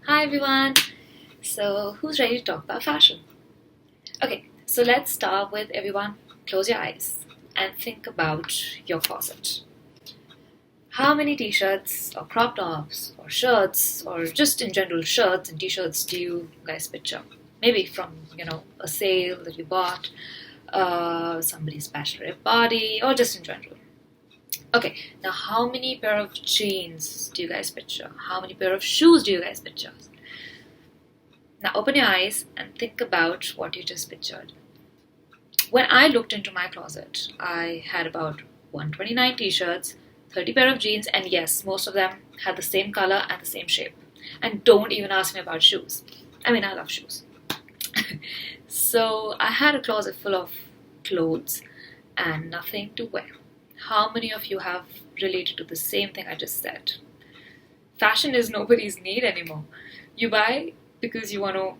Hi everyone! So, who's ready to talk about fashion? Okay, so let's start with everyone. Close your eyes and think about your closet. How many t shirts, or crop tops, or shirts, or just in general shirts and t shirts do you guys picture? Maybe from, a sale that you bought, somebody's bachelorette party, or just in general. Okay, now how many pair of jeans do you guys picture? How many pair of shoes do you guys picture? Now open your eyes and think about what you just pictured. When I looked into my closet, I had about 129 t-shirts, 30 pair of jeans, and yes, most of them had the same color and the same shape. And don't even ask me about shoes. I mean, I love shoes. So I had a closet full of clothes and nothing to wear. How many of you have related to the same thing I just said? Fashion is nobody's need anymore. You buy because you want to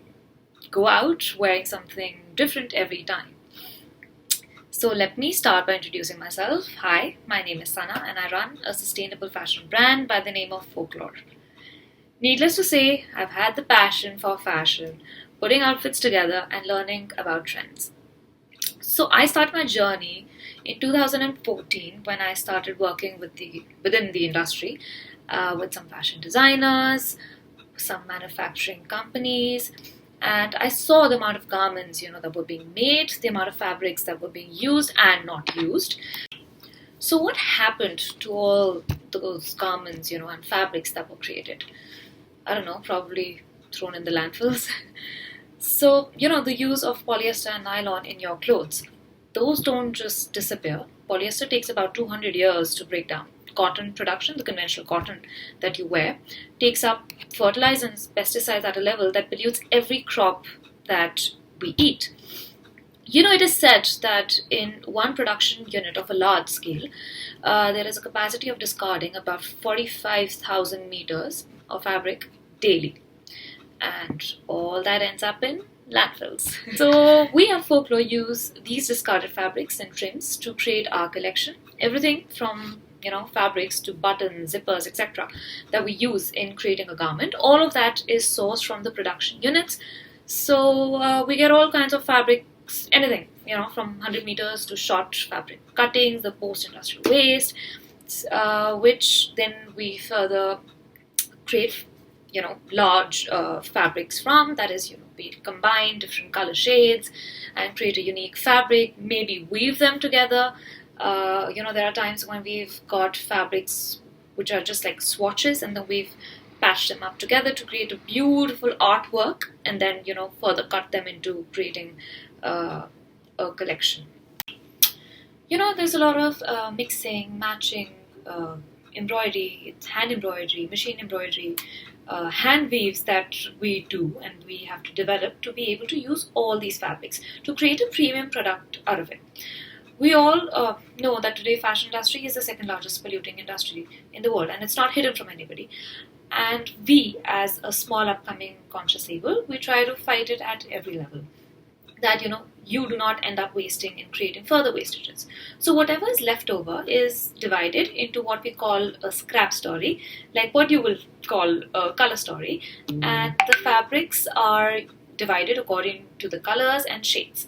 go out wearing something different every time. So let me start by introducing myself. Hi, my name is Sana and I run a sustainable fashion brand by the name of Folklore. Needless to say, I've had the passion for fashion, putting outfits together and learning about trends. So I started my journey in 2014 when I started working within the industry with some fashion designers, some manufacturing companies, and I saw the amount of garments that were being made, the amount of fabrics that were being used and not used. So what happened to all those garments and fabrics that were created? I don't know, probably thrown in the landfills. So the use of polyester and nylon in your clothes, those don't just disappear. Polyester takes about 200 years to break down. Cotton production, the conventional cotton that you wear, takes up fertilizers and pesticides at a level that pollutes every crop that we eat. It is said that in one production unit of a large scale, there is a capacity of discarding about 45,000 meters of fabric daily. And all that ends up in landfills. So we at Folklore use these discarded fabrics and trims to create our collection. Everything from fabrics to buttons, zippers, etc. that we use in creating a garment. All of that is sourced from the production units. So we get all kinds of fabrics, anything, from 100 meters to short fabric cuttings, the post-industrial waste, which then we further create, large fabrics from. That is, we combine different color shades and create a unique fabric, maybe weave them together. There are times when we've got fabrics which are just like swatches and then we've patched them up together to create a beautiful artwork and then, further cut them into creating a collection. There's a lot of mixing, matching, embroidery, it's hand embroidery, machine embroidery, hand weaves that we do and we have to develop to be able to use all these fabrics to create a premium product out of it. We all know that today fashion industry is the second largest polluting industry in the world and it's not hidden from anybody. And we, as a small upcoming conscious able, we try to fight it at every level. That, you do not end up wasting and creating further wastages. So whatever is left over is divided into what we call a scrap story, like what you will call a color story. And the fabrics are divided according to the colors and shades.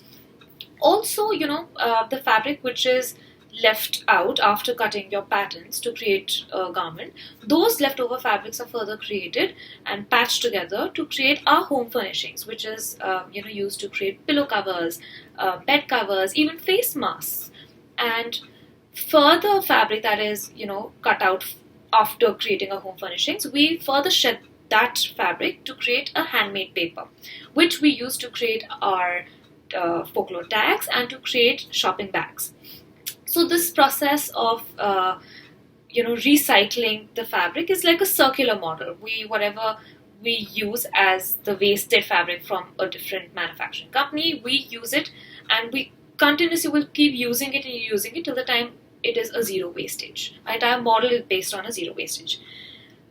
Also, the fabric which is left out after cutting your patterns to create a garment, those leftover fabrics are further created and patched together to create our home furnishings, which is used to create pillow covers, bed covers, even face masks. And further fabric that is cut out after creating our home furnishings, we further shed that fabric to create a handmade paper, which we use to create our folklore tags and to create shopping bags. So this process of recycling the fabric is like a circular model. Whatever we use as the wasted fabric from a different manufacturing company, we use it and we continuously will keep using it and using it till the time it is a zero wastage. Our entire model is based on a zero wastage.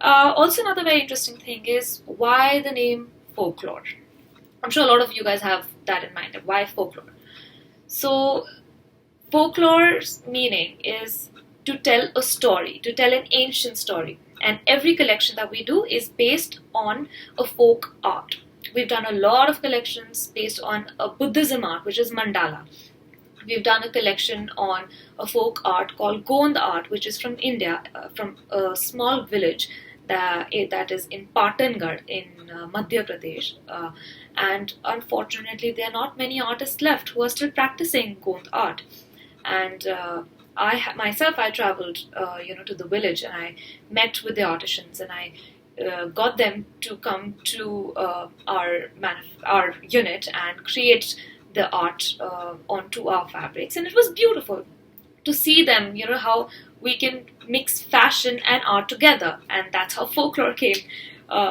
Also, another very interesting thing is why the name folklore. I'm sure a lot of you guys have that in mind. Why folklore? So folklore's meaning is to tell a story, to tell an ancient story. and every collection that we do is based on a folk art. We've done a lot of collections based on a Buddhism art, which is mandala. We've done a collection on a folk art called Gond art, which is from India, from a small village that is in Patangarh in Madhya Pradesh. And unfortunately, there are not many artists left who are still practicing Gond art. And I traveled, to the village, and I met with the artisans, and I got them to come to our unit and create the art onto our fabrics, and it was beautiful to see them. How we can mix fashion and art together, and that's how folklore came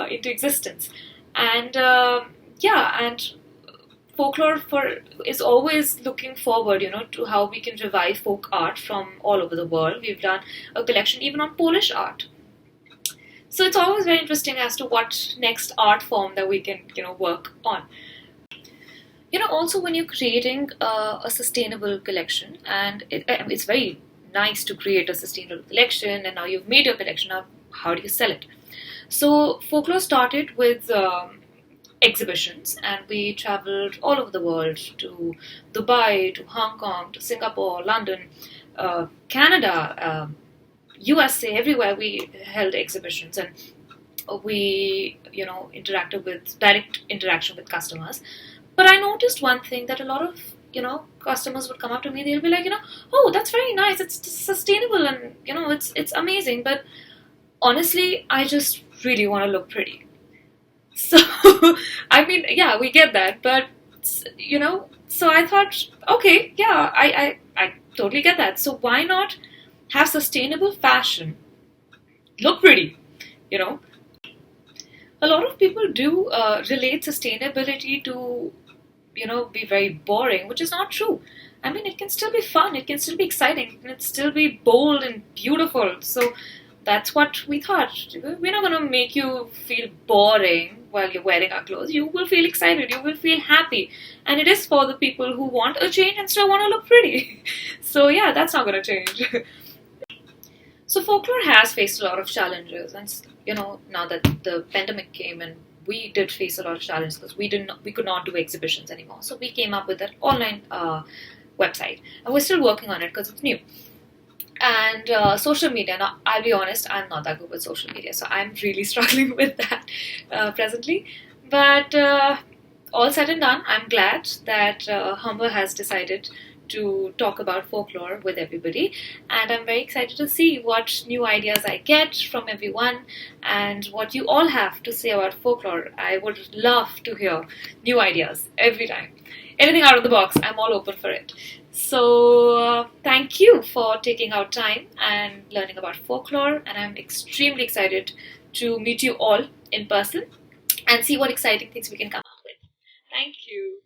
into existence. And and folklore is always looking forward, to how we can revive folk art from all over the world. We've done a collection even on Polish art. So it's always very interesting as to what next art form that we can, work on. Also when you're creating a sustainable collection, and it's very nice to create a sustainable collection, and now you've made your collection, now how do you sell it? So folklore started with exhibitions, and we traveled all over the world, to Dubai, to Hong Kong, to Singapore, London, Canada, USA, everywhere we held exhibitions, and we interacted with direct interaction with customers. But I noticed one thing, that a lot of customers would come up to me. They'll be like, oh, that's very nice. It's sustainable, and it's amazing. But honestly, I just really want to look pretty. So I mean, yeah, we get that, but So I thought, okay, yeah, I totally get that. So why not have sustainable fashion look pretty? A lot of people do relate sustainability to be very boring, which is not true. I mean, it can still be fun, it can still be exciting, it can still be bold and beautiful. So that's what we thought. We're not going to make you feel boring while you're wearing our clothes. You will feel excited, you will feel happy. And it is for the people who want a change and still want to look pretty. So yeah, that's not going to change. So folklore has faced a lot of challenges, and now that the pandemic came, and we did face a lot of challenges because we could not do exhibitions anymore. So we came up with an online website, and we're still working on it because it's new. And social media. Now, I'll be honest, I'm not that good with social media, so I'm really struggling with that presently. But all said and done, I'm glad that Humber has decided to talk about folklore with everybody, and I'm very excited to see what new ideas I get from everyone and what you all have to say about folklore. I would love to hear new ideas every time. Anything out of the box, I'm all open for it. So thank you for taking out time and learning about folklore, and I'm extremely excited to meet you all in person and see what exciting things we can come up with. Thank you.